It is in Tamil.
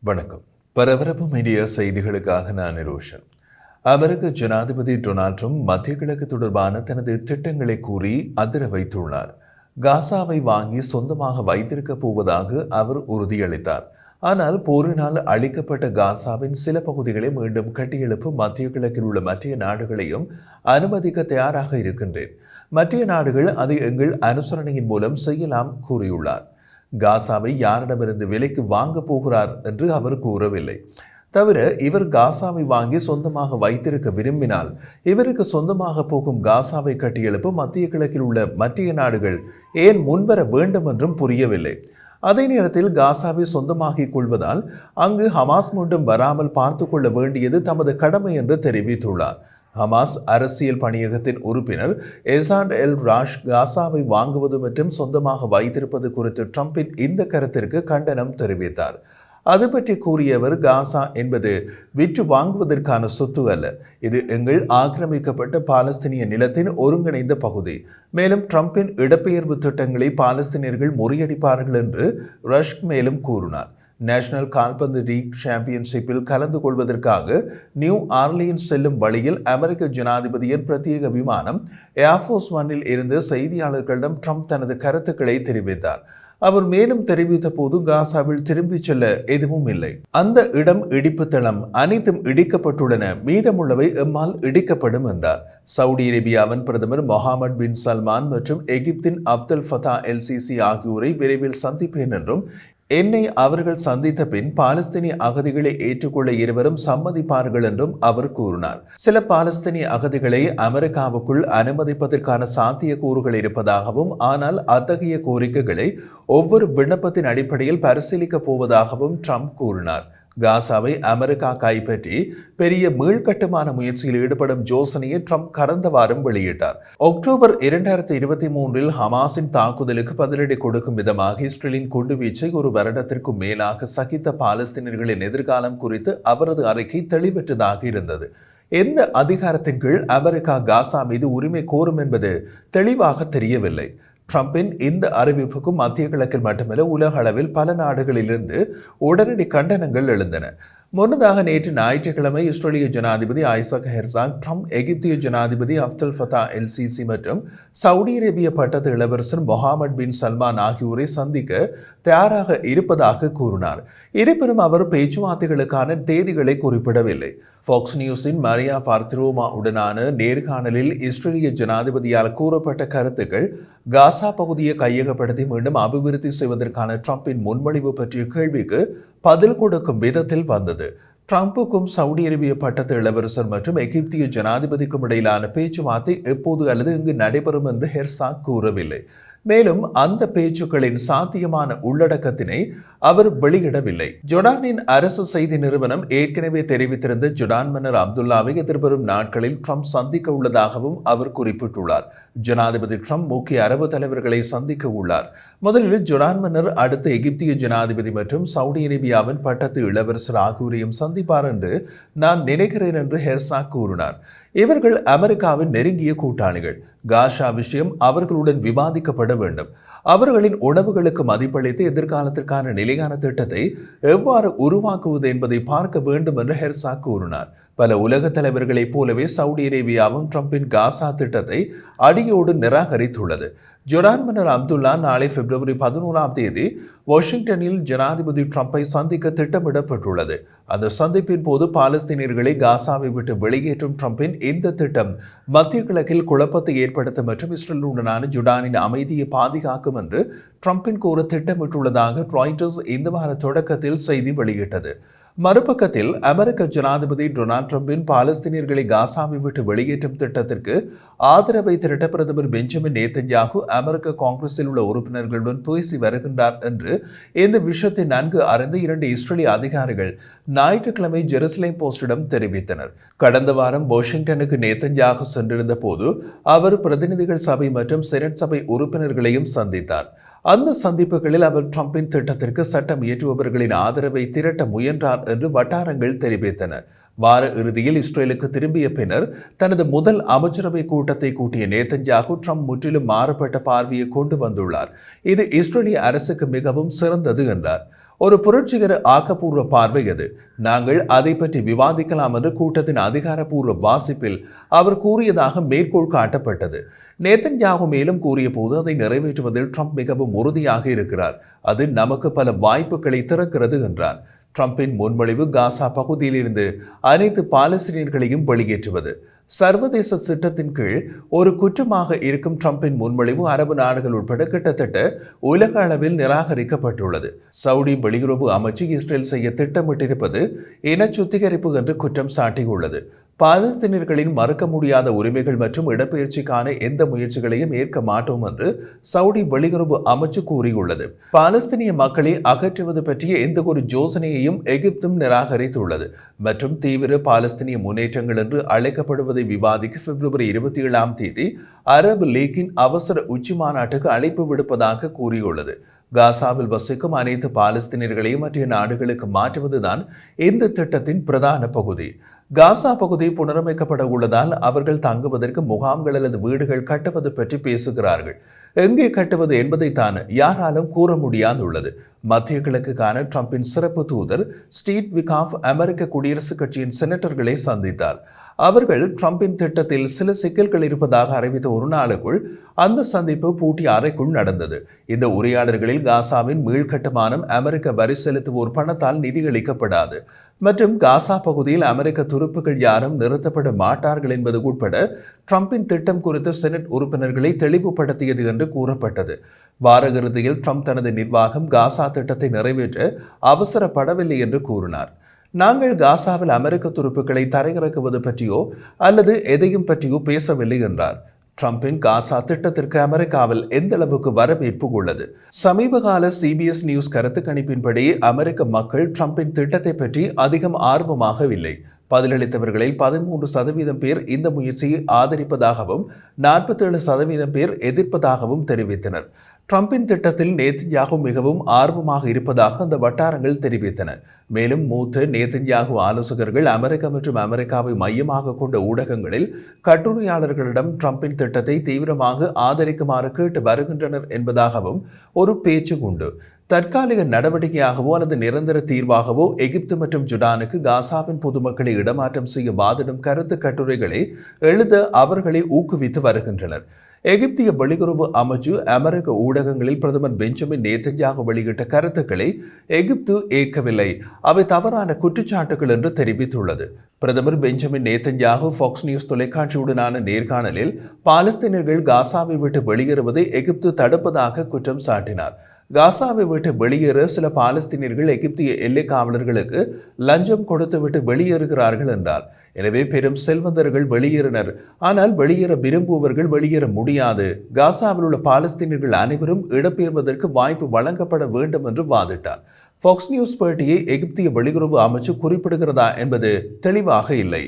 வணக்கம். பரபரப்பு மீடியா செய்திகளுக்காக நான் நிரோஷன். அமெரிக்க ஜனாதிபதி டொனால்ட் ட்ரம்ப் மத்திய கிழக்கு தொடர்பான தனது திட்டங்களை கூறி அதிர வைத்துள்ளார். காசாவை வாங்கி சொந்தமாக வைத்திருக்கப் போவதாக அவர் உறுதியளித்தார். ஆனால் போரினால் அழிக்கப்பட்ட காசாவின் சில பகுதிகளை மீண்டும் கட்டியெழுப்ப மத்திய கிழக்கில் உள்ள மற்ற நாடுகளையும் அனுமதிக்க தயாராக இருக்கின்றேன். மற்ற நாடுகள் அதை எங்கள் அனுசரணையின் மூலம் செய்யலாம் கூறியுள்ளார். காசாவை யாரிடமிருந்து விலைக்கு வாங்க போகிறார் என்று அவர் கூறவில்லை. தவிர இவர் காசாவை வாங்கி சொந்தமாக வைத்திருக்க விரும்பினால் இவருக்கு சொந்தமாக போகும் காசாவை கட்டியெழுப்ப மத்திய கிழக்கில் உள்ள மற்ற நாடுகள் ஏன் முன்வர வேண்டும் என்றும் புரியவில்லை. அதே நேரத்தில் காசாவை சொந்தமாக்கிக் கொள்வதால் அங்கு ஹமாஸ் மீண்டும் வராமல் பார்த்து கொள்ள வேண்டியது தமது கடமை என்று தெரிவித்துள்ளார். ஹமாஸ் அரசியல் பணியகத்தின் உறுப்பினர் எசாண்ட் எல் ராஷ் காசாவை வாங்குவது மற்றும் சொந்தமாக வைத்திருப்பது குறித்து ட்ரம்பின் இந்த கருத்திற்கு கண்டனம் தெரிவித்தார். அது பற்றி கூறியவர், காசா என்பது விற்று வாங்குவதற்கான சொத்து அல்ல, இது எங்கள் ஆக்கிரமிக்கப்பட்ட பாலஸ்தீனிய நிலத்தின் ஒருங்கிணைந்த பகுதி. மேலும் ட்ரம்பின் இடப்பெயர்வு திட்டங்களை பாலஸ்தீனியர்கள் முறியடிப்பார்கள் என்று ரஷ் மேலும் கூறினார். நேஷனல் கால்பந்து லீக் சாம்பியன்ஷிப்பில் கலந்து கொள்வதற்காக நியூ ஆர்லியன்ஸ் செல்லும் வழியில் அமெரிக்க ஜனாதிபதியின் பிரத்யேக விமானம் ஏர்ஃபோர்ஸ் ஒன்னில் இருந்து செய்தியாளர்களிடம் ட்ரம்ப் தனது கருத்துக்களை தெரிவித்தார். அவர் மேலும் தெரிவித்த போது, காசாவில் திரும்பிச் செல்ல எதுவும் இல்லை. அந்த இடம் இடிப்பு தளம் அனைத்தும் இடிக்கப்பட்டுள்ளன, மீதமுள்ளவை எம்மால் இடிக்கப்படும் என்றார். சவுதி அரேபியாவின் பிரதமர் முகமது பின் சல்மான் மற்றும் எகிப்தின் அப்தல் ஃபதா எல் சிசி ஆகியோரை விரைவில் சந்திப்பேன் என்றும், என்னை அவர்கள் சந்தித்த பின் பாலஸ்தீனிய அகதிகளை ஏற்றுக்கொள்ள இருவரும் சம்மதிப்பார்கள் என்றும் அவர் கூறினார். சில பாலஸ்தீனிய அகதிகளை அமெரிக்காவுக்குள் அனுமதிப்பதற்கான சாத்தியக்கூறுகள் இருப்பதாகவும், ஆனால் அத்தகைய கோரிக்கைகளை ஒவ்வொரு விண்ணப்பத்தின் அடிப்படையில் பரிசீலிக்கப் போவதாகவும் ட்ரம்ப் கூறினார். காசாவை அமெரிக்கா கைப்பற்றி பெரிய மீள்கட்டுமான முயற்சியில் ஈடுபடும் யோசனையை ட்ரம்ப் கடந்த வாரம் வெளியிட்டார். அக்டோபர் 2023 ஹமாஸின் தாக்குதலுக்கு பதிலடி கொடுக்கும் விதமாக இஸ்ரேலின் குண்டுவீச்சை ஒரு வருடத்திற்கும் மேலாக சகித்த பாலஸ்தீனர்களின் எதிர்காலம் குறித்து அவரது அறிக்கை தெளிவற்றதாக இருந்தது. எந்த அதிகாரத்தின் கீழ் அமெரிக்கா காசா மீது உரிமை கோரும் என்பது தெளிவாக தெரியவில்லை. ட்ரம்பின் இந்த அறிவிப்புக்கும் மத்திய கிழக்கில் மட்டுமல்ல, உலக அளவில் பல நாடுகளிலிருந்து உடனடி கண்டனங்கள் எழுந்தன. முன்னதாக நேற்று ஞாயிற்றுக்கிழமை இஸ்ரேலிய ஜனாதிபதி ஐசக் ஹெர்சாக் ட்ரம்ப் எகிப்திய ஜனாதிபதி அப்தல் ஃபதா எல் சிசி மற்றும் சவுதி அரேபிய பட்டத்து இளவரசர் முகமது பின் சல்மான் ஆகியோரை சந்திக்க தயாராக இருப்பதாக கூறினார். இருப்பினும் அவர் பேச்சுவார்த்தைகளுக்கான தேதிகளை குறிப்பிடவில்லை. ஃபாக்ஸ் நியூஸின் மரியா பார்த்திரோமா உடனான நேர்காணலில் இஸ்ரேலிய ஜனாதிபதியால் கூறப்பட்ட கருத்துக்கள் காசா பகுதியை கையகப்படுத்தி மீண்டும் அபிவிருத்தி செய்வதற்கான ட்ரம்பின் முன்மொழிவு பற்றிய கேள்விக்கு பதில் கொடுக்கும் விதத்தில் வந்தது. ட்ரம்புக்கும் சவுதி அரேபிய பட்டத்து இளவரசர் மற்றும் எகிப்திய ஜனாதிபதிக்கும் இடையிலான பேச்சுவார்த்தை எப்போது அல்லது இங்கு நடைபெறும் என்று ஹெர்சாக் கூறவில்லை. மேலும் அந்த பேச்சுக்களின் சாத்தியமான உள்ளடக்கத்தினை அவர் வெளியிடவில்லை. ஜொர்டானின் அரசு செய்தி நிறுவனம் ஏற்கனவே தெரிவித்திருந்த ஜொர்டான் மன்னர் அப்துல்லாவை எதிர்வரும் நாட்களில் ட்ரம்ப் சந்திக்க உள்ளதாகவும் அவர் குறிப்பிட்டுள்ளார். ஜனாதிபதி ட்ரம்ப் முக்கிய அரபு தலைவர்களை சந்திக்க உள்ளார். முதலில் ஜொர்டான் மன்னர், அடுத்த எகிப்திய ஜனாதிபதி மற்றும் சவுதி அரேபியாவின் பட்டத்து இளவரசர் ஆகியோரையும் சந்திப்பார் என்று நான் நினைக்கிறேன் என்று ஹெர்சாக் கூறினார். இவர்கள் அமெரிக்காவின் நெருங்கிய கூட்டாளிகள். காசா விஷயம் அவர்களுடன் விவாதிக்கப்பட வேண்டும். அவர்களின் உணவுகளுக்கு மதிப்பளித்து எதிர்காலத்திற்கான நிலையான திட்டத்தை எவ்வாறு உருவாக்குவது என்பதை பார்க்க வேண்டும் என்று ஹெர்சாக் கூறினார். பல உலக தலைவர்களைப் போலவே சவுதி அரேபியாவும் ட்ரம்பின் காசா திட்டத்தை அடியோடு நிராகரித்துள்ளது. ஜொர்டான் மன்னர் அப்துல்லா நாளை பிப்ரவரி 11 வாஷிங்டனில் ஜனாதிபதி ட்ரம்பை சந்திக்க திட்டமிடப்பட்டுள்ளது. அந்த சந்திப்பின் போது பாலஸ்தீனியர்களை காசாவை விட்டு வெளியேற்றும் ட்ரம்பின் இந்த திட்டம் மத்திய கிழக்கில் குழப்பத்தை ஏற்படுத்தும் மற்றும் இஸ்ரேலுடனான ஜொர்டானின் அமைதியை பாதுகாக்கும் என்று ட்ரம்பின் கூற திட்டமிட்டுள்ளதாக ராய்ட்டர்ஸ் இந்த வார தொடக்கத்தில் செய்தி வெளியிட்டது. மறுபக்கத்தில் அமெரிக்க ஜனாதிபதி டொனால்ட் ட்ரம்பின் பாலஸ்தீனியர்களை காசாவை விட்டு வெளியேற்றும் திட்டத்திற்கு ஆதரவை திரட்ட பிரதமர் பெஞ்சமின் நேதன்யாகு அமெரிக்க காங்கிரஸில் உள்ள உறுப்பினர்களுடன் பேசி வருகின்றார் என்று இந்த விஷயத்தை நன்கு அறிந்த 2 இஸ்ரேலிய அதிகாரிகள் ஞாயிற்றுக்கிழமை ஜெருசலேம் போஸ்டிடம் தெரிவித்தனர். கடந்த வாரம் வாஷிங்டனுக்கு நேதன்யாகு சென்றிருந்த போது அவர் பிரதிநிதிகள் சபை மற்றும் செனட் சபை உறுப்பினர்களையும் சந்தித்தார். அந்த சந்திப்புகளில் அவர் ட்ரம்பின் திட்டத்திற்கு சட்டம் இயற்றுபவர்களின் ஆதரவை திரட்ட முயன்றார் என்று வட்டாரங்கள் தெரிவித்தன. வார இறுதியில் இஸ்ரேலுக்கு திரும்பிய பின்னர் தனது முதல் அமைச்சரவை கூட்டத்தை கூட்டிய நேதன்யாகு ட்ரம்ப் முற்றிலும் மாறுபட்ட பார்வையை கொண்டு வந்துள்ளார். இது இஸ்ரேலிய அரசுக்கு மிகவும் சிறந்தது என்றார். ஒரு புரட்சிகர ஆக்கப்பூர்வ பார்வை அது. நாங்கள் அதை பற்றி விவாதிக்கலாம் என்று கூட்டத்தின் அதிகாரப்பூர்வ வாசிப்பில் அவர் கூறியதாக மேற்கோள் காட்டப்பட்டது. நேதன்யாகு மேலும் கூறிய போது அதை நிறைவேற்றுவதில் ட்ரம்ப் மிகவும் உறுதியாக இருக்கிறார். அது நமக்கு பல வாய்ப்புகளை திறக்கிறது என்றார். ட்ரம்பின் முன்மொழிவு காசா பகுதியிலிருந்து அனைத்து பாலஸ்தீனியர்களையும் வெளியேற்றுவது. சர்வதேச திட்டத்தின் கீழ் ஒரு குற்றமாக இருக்கும் ட்ரம்பின் முன்மொழிவு அரபு நாடுகள் உட்பட கிட்டத்தட்ட உலக அளவில் நிராகரிக்கப்பட்டுள்ளது. சவுடி வெளியுறவு அமைச்சு இஸ்ரேல் செய்ய திட்டமிட்டிருப்பது இன சுத்திகரிப்பு என்று குற்றம் சாட்டியுள்ளது. பாலஸ்தீனியர்களின் மறுக்க முடியாத உரிமைகள் மற்றும் இடப்பெயர்ச்சிக்கான எந்த முயற்சிகளையும் ஏற்க மாட்டோம் என்று சவுடி வெளியுறவு அமைச்சு கூறியுள்ளது. பாலஸ்தீனிய மக்களை அகற்றுவது பற்றிய எந்த ஒரு யோசனையையும் எகிப்தும் நிராகரித்துள்ளது மற்றும் தீவிர பாலஸ்தீனிய முன்னேற்றங்கள் என்று அழைக்கப்படுவதை விவாதிக்க பிப்ரவரி 27 அரபு லீக்கின் அவசர உச்சி மாநாட்டுக்கு அழைப்பு விடுப்பதாக கூறியுள்ளது. காசாவில் வசிக்கும் அனைத்து பாலஸ்தீனியர்களையும் மற்ற நாடுகளுக்கு மாற்றுவதுதான் இந்த திட்டத்தின் பிரதான பகுதி. காசா பகுதி புனரமைக்கப்பட உள்ளதால் அவர்கள் தங்குவதற்கு முகாம்கள் அல்லது வீடுகள் கட்டுவது பற்றி பேசுகிறார்கள். எங்கே கட்டுவது என்பதைத்தான் யாராலும் கூற முடியாதுள்ளது. மத்திய கிழக்குக்கான ட்ரம்பின் சிறப்பு தூதர் ஸ்டீவ் விகாஃப் அமெரிக்க குடியரசுக் கட்சியின் செனட்டர்களை சந்தித்தார். அவர்கள் ட்ரம்பின் திட்டத்தில் சில சிக்கல்கள் இருப்பதாக அறிவித்த ஒரு நாளுக்குள் அந்த சந்திப்பு பூட்டிய அறைக்குள் நடந்தது. இந்த உரையாடல்களில் காசாவின் மீள்கட்டுமானம் அமெரிக்க வரி செலுத்துவோர் பணத்தால் நிதியளிக்கப்படாது மற்றும் காசா பகுதியில் அமெரிக்க துருப்புகள் யாரும் நிறுத்தப்பட மாட்டார்கள் என்பது உட்பட ட்ரம்பின் திட்டம் குறித்து செனட் உறுப்பினர்களை தெளிவுபடுத்தியது என்று கூறப்பட்டது. வார இறுதியில் ட்ரம்ப் தனது நிர்வாகம் காசா திட்டத்தை நிறைவேற்ற அவசரப்படவில்லை என்று கூறினார். நாங்கள் காசாவில் அமெரிக்க துருப்புக்களை தரையிறக்குவது பற்றியோ அல்லது எதையும் பற்றியோ பேசவில்லை என்றார். ட்ரம்பின் காசா திட்டத்திற்கு அமெரிக்காவில் எந்த அளவுக்கு வரவேற்பு உள்ளது? சமீபகால CBS நியூஸ் கருத்து கணிப்பின்படி அமெரிக்க மக்கள் ட்ரம்பின் திட்டத்தை பற்றி அதிகம் ஆர்வமாக இல்லை. பதிலளித்தவர்களில் 13% பேர் இந்த முயற்சியை ஆதரிப்பதாகவும் 47% பேர் எதிர்ப்பதாகவும் தெரிவித்தனர். ட்ரம்பின் திட்டத்தில் நேதன்யாகு மிகவும் ஆர்வமாக இருப்பதாக அந்த வட்டாரங்கள் தெரிவித்தன. மேலும் மூத்த நேதன்யாகு ஆலோசகர்கள் அமெரிக்கா மற்றும் அமெரிக்காவை மையமாக கொண்ட ஊடகங்களில் கட்டுரையாளர்களிடம் ட்ரம்பின் திட்டத்தை தீவிரமாக ஆதரிக்குமாறு கேட்டு வருகின்றனர் என்பதாகவும் ஒரு பேச்சு உண்டு. தற்காலிக நடவடிக்கையாகவோ அல்லது நிரந்தர தீர்வாகவோ எகிப்து மற்றும் ஜுடானுக்கு காசாவின் பொதுமக்களை இடமாற்றம் செய்ய வாதிடும் கருத்து கட்டுரைகளை எழுத அவர்களை ஊக்குவித்து வருகின்றனர். எகிப்திய வெளியுறவு அமைச்சு அமெரிக்க ஊடகங்களில் பிரதமர் பெஞ்சமின் நேதன்யாகு வெளியிட்ட கருத்துக்களை எகிப்து ஏற்கவில்லை, அவை தவறான குற்றச்சாட்டுகள் என்று தெரிவித்துள்ளது. பிரதமர் பெஞ்சமின் நேதன்யாகு ஃபாக்ஸ் நியூஸ் தொலைக்காட்சியுடனான நேர்காணலில் பாலஸ்தீனர்கள் காசாவை விட்டு வெளியேறுவதை எகிப்து தடுப்பதாக குற்றம் சாட்டினார். காசாவை விட்டு வெளியேற சில பாலஸ்தீனியர்கள் எகிப்திய எல்லை காவலர்களுக்கு லஞ்சம் கொடுத்துவிட்டு வெளியேறுகிறார்கள் என்றார். எனவே பெரும் செல்வந்தர்கள் வெளியேறினர், ஆனால் வெளியேற விரும்புவர்கள் வெளியேற முடியாது. காசாவில் உள்ள பாலஸ்தீனியர்கள் அனைவரும் இடம்பெயர்வதற்கு வாய்ப்பு வழங்கப்பட வேண்டும் என்று வாதிட்டார். ஃபாக்ஸ் நியூஸ் பேட்டியை எகிப்திய வெளியுறவு அமைச்சு குறிப்பிடுகிறதா என்பது தெளிவாக இல்லை.